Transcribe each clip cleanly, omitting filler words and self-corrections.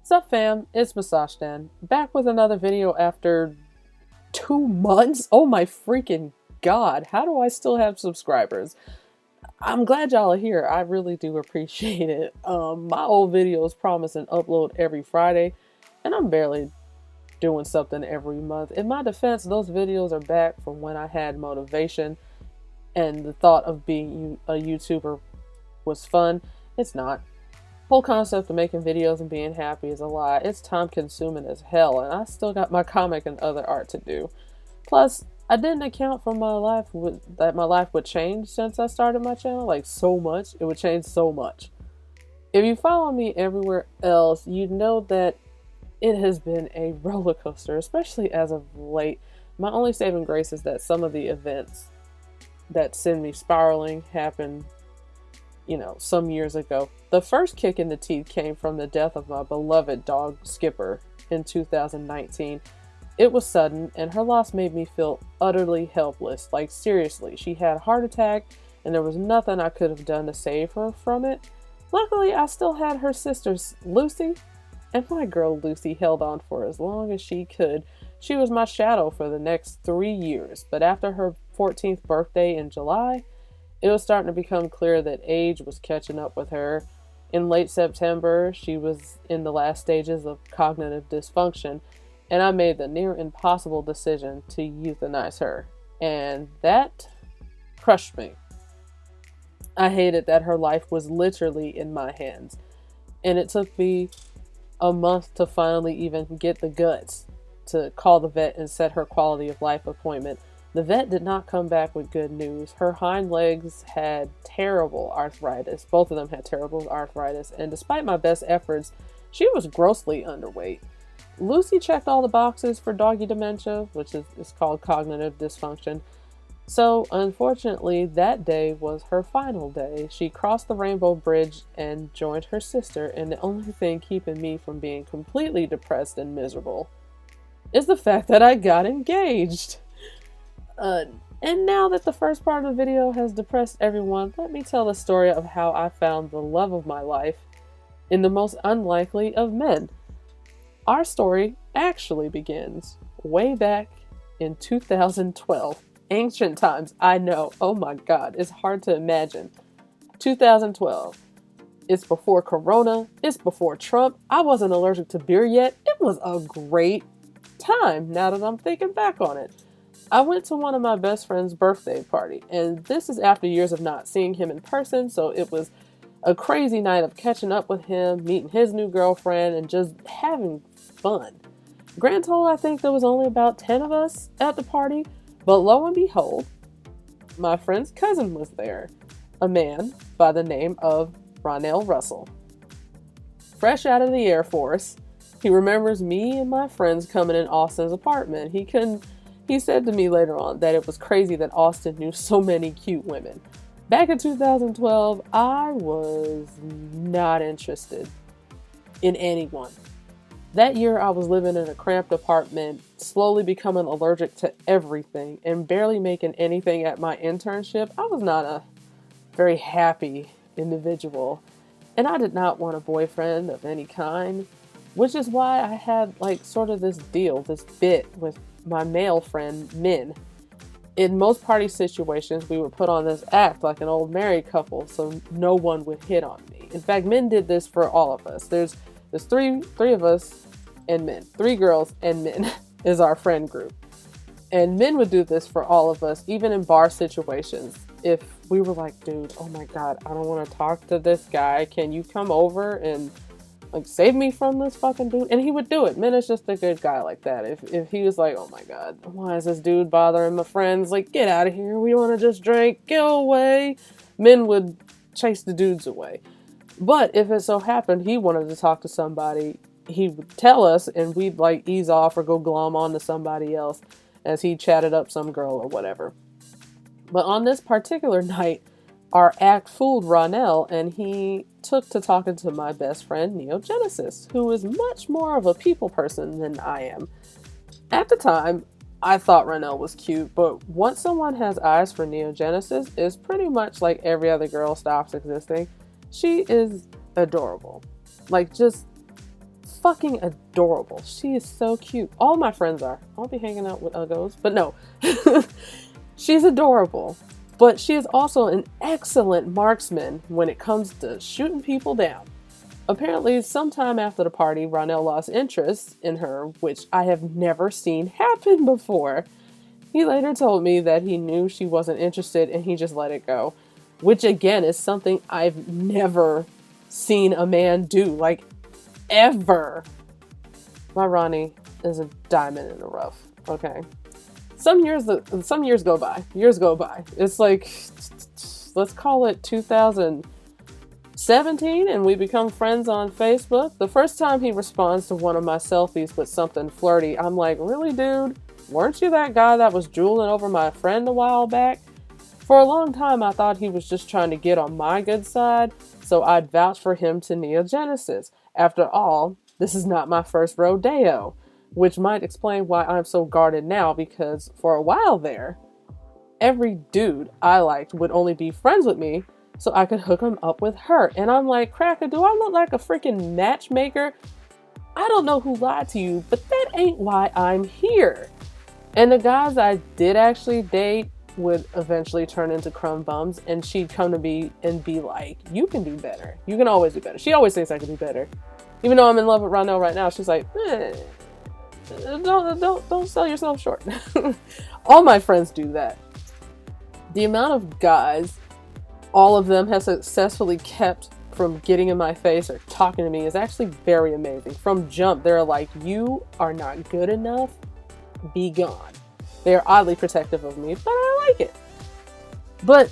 Sup fam, it's Musashden, back with another video after 2 months? Oh my freaking god, how do I still have subscribers? I'm glad y'all are here, I really do appreciate it. My old videos promise an upload every Friday, and I'm barely doing something every month. In my defense, those videos are back from when I had motivation and the thought of being a YouTuber was fun. It's not. Whole concept of making videos and being happy is a lie. It's time consuming as hell, and I still got my comic and other art to do. Plus, I didn't account for that my life would change since I started my channel, like so much. It would change so much. If you follow me everywhere else, you know that it has been a roller coaster, especially as of late. My only saving grace is that some of the events that send me spiraling happened, some years ago. The first kick in the teeth came from the death of my beloved dog Skipper in 2019. It was sudden, and her loss made me feel utterly helpless. Like, seriously, she had a heart attack, and there was nothing I could have done to save her from it. Luckily, I still had her sister, Lucy, and my girl Lucy held on for as long as she could. She was my shadow for the next 3 years, but after her 14th birthday in July, it was starting to become clear that age was catching up with her. In late September, she was in the last stages of cognitive dysfunction, and I made the near impossible decision to euthanize her. And that crushed me. I hated that her life was literally in my hands. And it took me a month to finally even get the guts to call the vet and set her quality of life appointment. The vet did not come back with good news. Her hind legs had terrible arthritis. Both of them had terrible arthritis. And despite my best efforts, she was grossly underweight. Lucy checked all the boxes for doggy dementia, which is called cognitive dysfunction. So, unfortunately, that day was her final day. She crossed the rainbow bridge and joined her sister, and the only thing keeping me from being completely depressed and miserable is the fact that I got engaged. And now that the first part of the video has depressed everyone, let me tell the story of how I found the love of my life in the most unlikely of men. Our story actually begins way back in 2012. Ancient times, I know. Oh my god, it's hard to imagine. 2012. It's before Corona. It's before Trump. I wasn't allergic to beer yet. It was a great time now that I'm thinking back on it. I went to one of my best friend's birthday party, and this is after years of not seeing him in person, so it was a crazy night of catching up with him, meeting his new girlfriend, and just having fun. Grand total, I think there was only about 10 of us at the party, but lo and behold, my friend's cousin was there, a man by the name of Ronell Russell. Fresh out of the Air Force, he remembers me and my friends coming in Austin's apartment. He said to me later on that it was crazy that Austin knew so many cute women. Back in 2012, I was not interested in anyone. That year, I was living in a cramped apartment, slowly becoming allergic to everything, and barely making anything at my internship. I was not a very happy individual, and I did not want a boyfriend of any kind, which is why I had sort of this bit with my male friend, Min. In most party situations, we would put on this act like an old married couple so no one would hit on me. In fact, Min did this for all of us. There's three of us and Min. 3 girls and Min is our friend group. And Min would do this for all of us, even in bar situations. If we were like, dude, oh my god, I don't want to talk to this guy. Can you come over and save me from this fucking dude? And he would do it. Min is just a good guy like that. If he was like, oh my god, why is this dude bothering my friends? Get out of here. We want to just drink. Go away. Min would chase the dudes away. But if it so happened he wanted to talk to somebody, he would tell us and we'd ease off or go glom on to somebody else as he chatted up some girl or whatever. But on this particular night, our act fooled Ronell, and he took to talking to my best friend, Neogenesis, who is much more of a people person than I am. At the time, I thought Ronell was cute, but once someone has eyes for Neogenesis, it's pretty much like every other girl stops existing. She is adorable. Just fucking adorable. She is so cute. All my friends are. I'll be hanging out with uggos, but no. She's adorable. But she is also an excellent marksman when it comes to shooting people down. Apparently, sometime after the party, Ronell lost interest in her, which I have never seen happen before. He later told me that he knew she wasn't interested and he just let it go. Which, again, is something I've never seen a man do. Like, ever. My Ronnie is a diamond in the rough. Okay. Some years go by. Years go by. It's like, let's call it 2017, and we become friends on Facebook. The first time he responds to one of my selfies with something flirty, I'm like, really, dude? Weren't you that guy that was drooling over my friend a while back? For a long time, I thought he was just trying to get on my good side, so I'd vouch for him to Neo Genesis. After all, this is not my first rodeo. Which might explain why I'm so guarded now, because for a while there, every dude I liked would only be friends with me so I could hook him up with her. And I'm like, Cracker, do I look like a freaking matchmaker? I don't know who lied to you, but that ain't why I'm here. And the guys I did actually date would eventually turn into crumb bums, and she'd come to me and be like, you can do better. You can always do better. She always thinks I can do better. Even though I'm in love with Ronell right now, she's like, don't sell yourself short. All my friends do that. The amount of guys all of them have successfully kept from getting in my face or talking to me is actually very amazing. From jump, they're like, you are not good enough, be gone. They're oddly protective of me, but I like it. But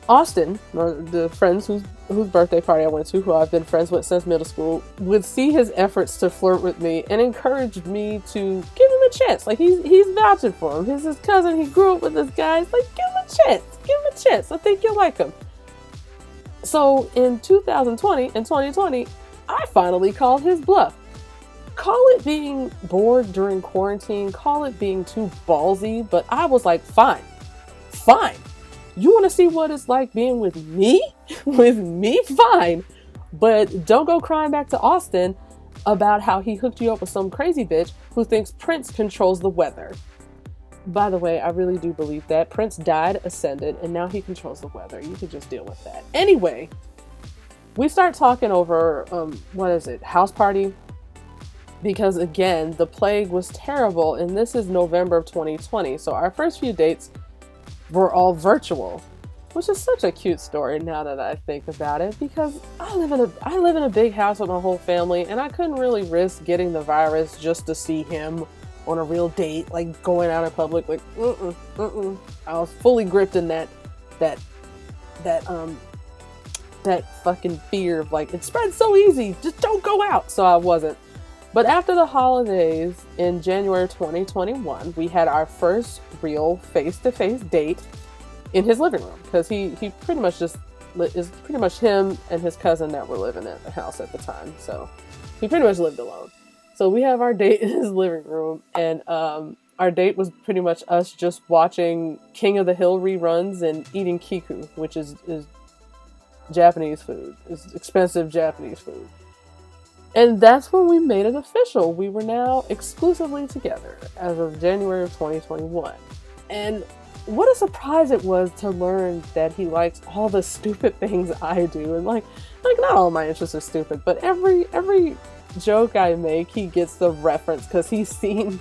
Austin, or the friends whose birthday party I went to, who I've been friends with since middle school, would see his efforts to flirt with me and encouraged me to give him a chance. Like, he's vouching for him. He's his cousin. He grew up with this guy. It's like, give him a chance. Give him a chance. I think you'll like him. So in 2020 and 2020, I finally called his bluff. Call it being bored during quarantine. Call it being too ballsy. But I was like, fine. You want to see what it's like being with me? With me? Fine. But don't go crying back to Austin about how he hooked you up with some crazy bitch who thinks Prince controls the weather. By the way, I really do believe that. Prince died, ascended, and now he controls the weather. You could just deal with that. Anyway, we start talking over, house party. Because again, the plague was terrible, and this is November of 2020. So our first few dates were all virtual, which is such a cute story now that I think about it, because I live in a big house with my whole family, and I couldn't really risk getting the virus just to see him on a real date, like going out in public. Like, I was fully gripped in that fucking fear of, like, it spreads so easy, just don't go out. So I wasn't. But after the holidays in January 2021, we had our first real face-to-face date in his living room, because he pretty much is pretty much him and his cousin that were living at the house at the time. So he pretty much lived alone. So we have our date in his living room, and our date was pretty much us just watching King of the Hill reruns and eating kiku, which is Japanese food. It's expensive Japanese food. And that's when we made it official. We were now exclusively together as of January of 2021. And what a surprise it was to learn that he likes all the stupid things I do. And like not all my interests are stupid, but every joke I make, he gets the reference because he's seen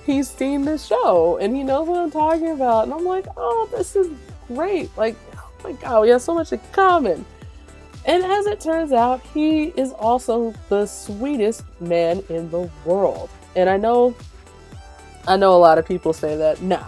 the show and he knows what I'm talking about. And I'm like, oh, this is great. Like, oh my God, we have so much in common. And as it turns out, he is also the sweetest man in the world. And I know a lot of people say that. Nah.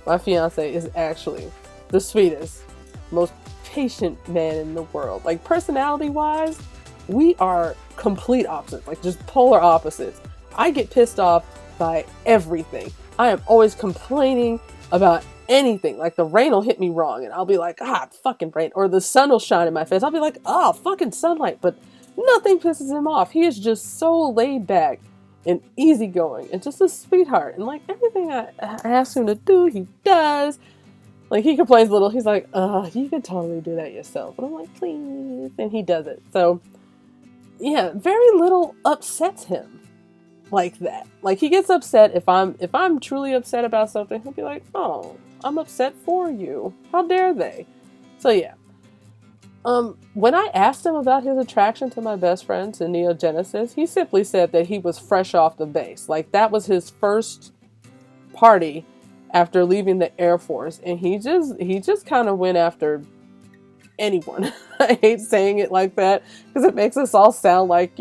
My fiance is actually the sweetest, most patient man in the world. Like, personality-wise, we are complete opposites. Like, just polar opposites. I get pissed off by everything. I am always complaining about anything. Like, the rain will hit me wrong and I'll be like, fucking rain. Or the sun will shine in my face. I'll be like, fucking sunlight. But nothing pisses him off. He is just so laid back and easygoing and just a sweetheart. And like, everything I ask him to do, he does. Like, he complains a little. He's like, you can totally do that yourself. But I'm like, please. And he does it. So yeah, very little upsets him like that. Like, he gets upset if I'm truly upset about something, he'll be like, "Oh, I'm upset for you. How dare they?" So yeah. When I asked him about his attraction to my best friend to Neo Genesis, he simply said that he was fresh off the base. Like, that was his first party after leaving the Air Force, and he just kind of went after anyone. I hate saying it like that because it makes us all sound like,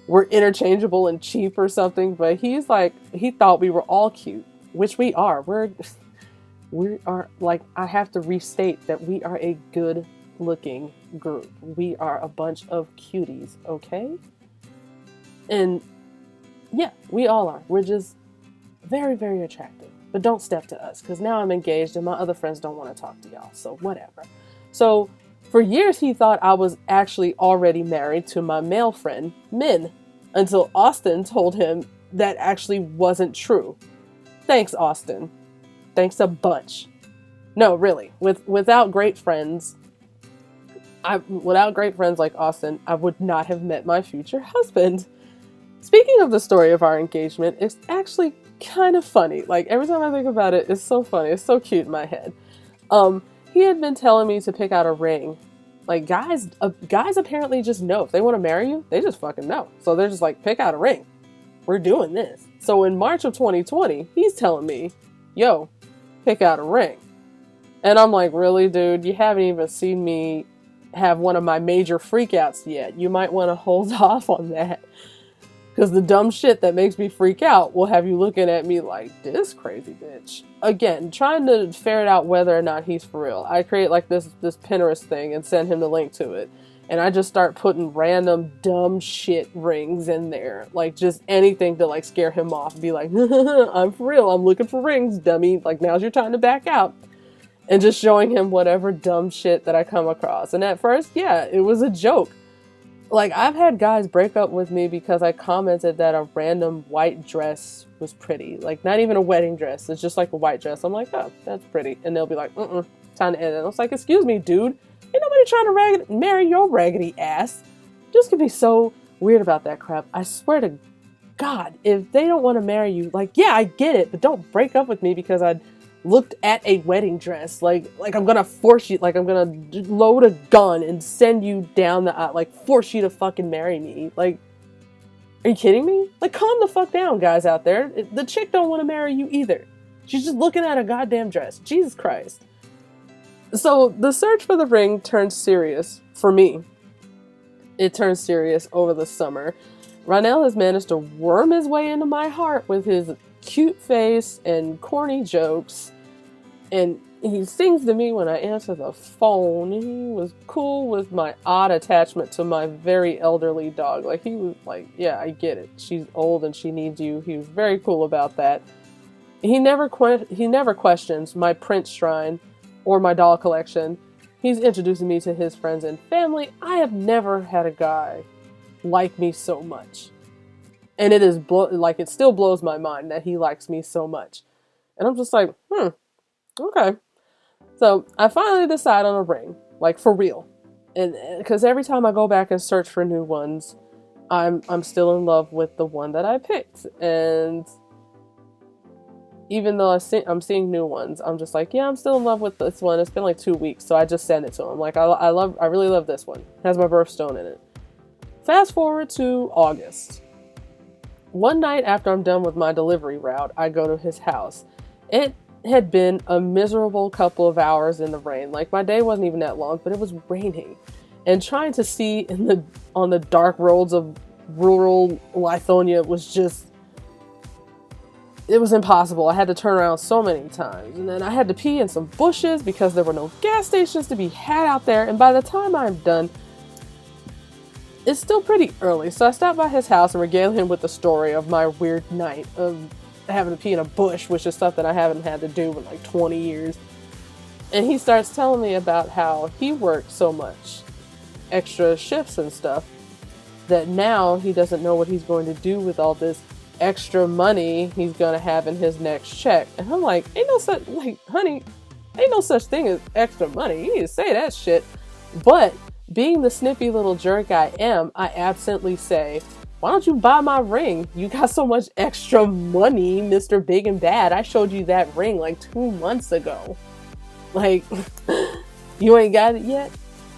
we're interchangeable and cheap or something, but he's like, he thought we were all cute, which we are. We are, like, I have to restate that we are a good looking group. We are a bunch of cuties, okay? And yeah, we all are. We're just very, very attractive. But don't step to us, because now I'm engaged and my other friends don't want to talk to y'all, so whatever. So for years he thought I was actually already married to my male friend, Min, until Austin told him that actually wasn't true. Thanks, Austin. Thanks a bunch. No, really. Without great friends like Austin, I would not have met my future husband. Speaking of the story of our engagement, it's actually kind of funny. Like, every time I think about it, it's so funny. It's so cute in my head. He had been telling me to pick out a ring. Like, guys apparently just know. If they want to marry you, they just fucking know. So they're just like, pick out a ring. We're doing this. So in March of 2020, he's telling me, yo, pick out a ring. And I'm like, really, dude? You haven't even seen me have one of my major freakouts yet. You might want to hold off on that. Because the dumb shit that makes me freak out will have you looking at me like, this crazy bitch. Again, trying to ferret out whether or not he's for real. I create like this Pinterest thing and send him the link to it. And I just start putting random dumb shit rings in there. Like, just anything to like scare him off. Be like, I'm for real. I'm looking for rings, dummy. Like, now's your time to back out. And just showing him whatever dumb shit that I come across. And at first, yeah, it was a joke. Like, I've had guys break up with me because I commented that a random white dress was pretty. Like, not even a wedding dress. It's just like a white dress. I'm like, oh, that's pretty. And they'll be like, time to end it. I was like, excuse me, dude. Ain't nobody trying to marry your raggedy ass. Just can be so weird about that crap. I swear to God, if they don't want to marry you, like, yeah, I get it, but don't break up with me because I looked at a wedding dress. Like I'm gonna force you, like I'm gonna load a gun and send you down the aisle, like force you to fucking marry me. Like, are you kidding me? Like, calm the fuck down, guys out there. The chick don't want to marry you either. She's just looking at a goddamn dress. Jesus Christ. So the search for the ring turned serious for me. It turned serious over the summer. Ronell has managed to worm his way into my heart with his cute face and corny jokes. And he sings to me when I answer the phone. He was cool with my odd attachment to my very elderly dog. Like, he was like, yeah, I get it. She's old and she needs you. He was very cool about that. He never questions my print shrine or my doll collection. He's introducing me to his friends and family. I have never had a guy like me so much. And it is it still blows my mind that he likes me so much. And I'm just like, okay. So I finally decide on a ring, like, for real. And because every time I go back and search for new ones, I'm still in love with the one that I picked. And even though I'm seeing new ones, I'm just like, yeah, I'm still in love with this one. It's been like 2 weeks, so I just sent it to him. Like, I really love this one. It has my birthstone in it. Fast forward to August. One night after I'm done with my delivery route, I go to his house. It had been a miserable couple of hours in the rain. Like, my day wasn't even that long, but it was raining. And trying to see on the dark roads of rural Lithonia was just, it was impossible. I had to turn around so many times. And then I had to pee in some bushes because there were no gas stations to be had out there. And by the time I'm done, it's still pretty early. So I stopped by his house and regale him with the story of my weird night of having to pee in a bush, which is something I haven't had to do in like 20 years. And he starts telling me about how he worked so much extra shifts and stuff that now he doesn't know what he's going to do with all this extra money he's gonna have in his next check. And I'm like, honey, ain't no such thing as extra money. You need to say that shit. But being the snippy little jerk I am, I absently say, "Why don't you buy my ring? You got so much extra money, Mr. Big and Bad. I showed you that ring like 2 months ago. Like, you ain't got it yet?"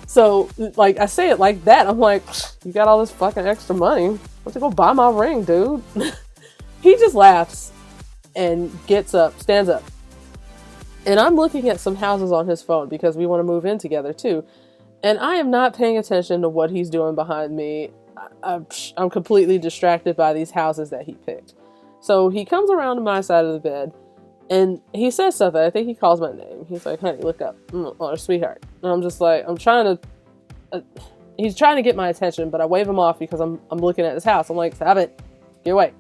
So, like, I say it like that. I'm like, "You got all this fucking extra money. Why don't you go buy my ring, dude?" He just laughs and gets up, stands up. And I'm looking at some houses on his phone because we want to move in together too. And I am not paying attention to what he's doing behind me. I'm completely distracted by these houses that he picked. So he comes around to my side of the bed and he says something. I think he calls my name. He's like, "Honey, look up." "Oh, sweetheart." And I'm just like, he's trying to get my attention, but I wave him off because I'm looking at his house. I'm like, "Stop it. Get away."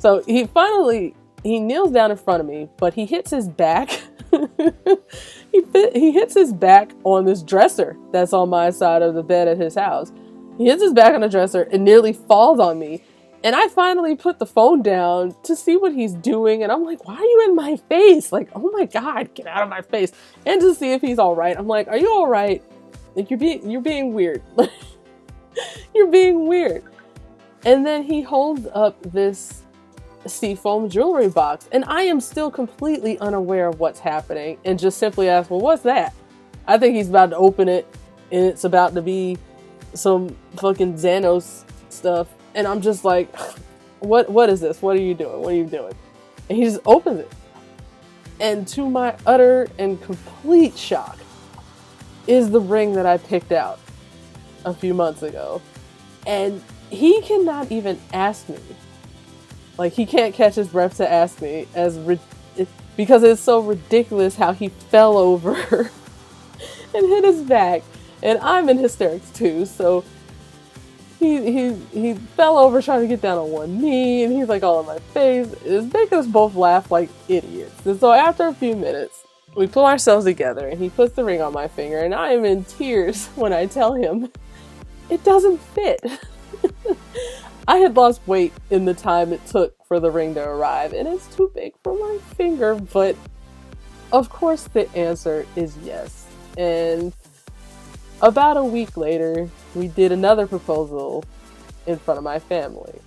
So he kneels down in front of me, but he hits his back. He hits his back on this dresser that's on my side of the bed at his house. He hits his back on the dresser and nearly falls on me. And I finally put the phone down to see what he's doing. And I'm like, "Why are you in my face? Like, oh my God, get out of my face." And to see if he's all right. I'm like, "Are you all right? Like, you're being weird." You're being weird. And then he holds up this seafoam jewelry box, and I am still completely unaware of what's happening and just simply ask, "Well, what's that?" I think he's about to open it and it's about to be some fucking Xanos stuff, and I'm just like, what is this? What are you doing? What are you doing? And he just opens it, and to my utter and complete shock is the ring that I picked out a few months ago. And he cannot even ask me. Like, he can't catch his breath to ask me because it's so ridiculous how he fell over and hit his back. And I'm in hysterics too. So he fell over trying to get down on one knee, and he's like all in my face. It's making us both laugh like idiots. And so after a few minutes, we pull ourselves together and he puts the ring on my finger, and I am in tears when I tell him it doesn't fit. I had lost weight in the time it took for the ring to arrive, and it's too big for my finger, but of course the answer is yes. And about a week later, we did another proposal in front of my family.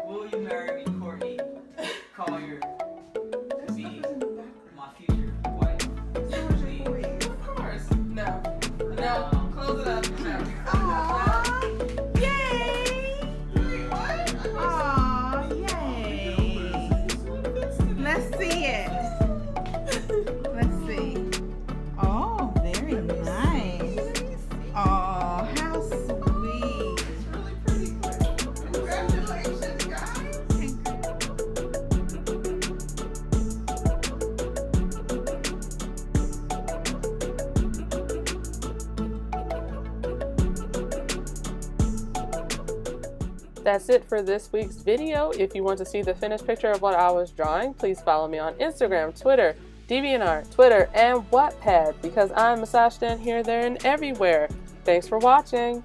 Will you marry me, Courtney Collier, to be my future wife? Of course. No. No. Close it up. No. Aww. Yay. What? Aww, yay. Let's see it. Let's see. Oh, very nice. Oh, how sweet. It's really pretty. Congratulations, guys. That's it for this week's video. If you want to see the finished picture of what I was drawing, please follow me on Instagram, Twitter, DeviantArt, Twitter, and Wattpad, because I'm Musashden here, there, and everywhere. Thanks for watching.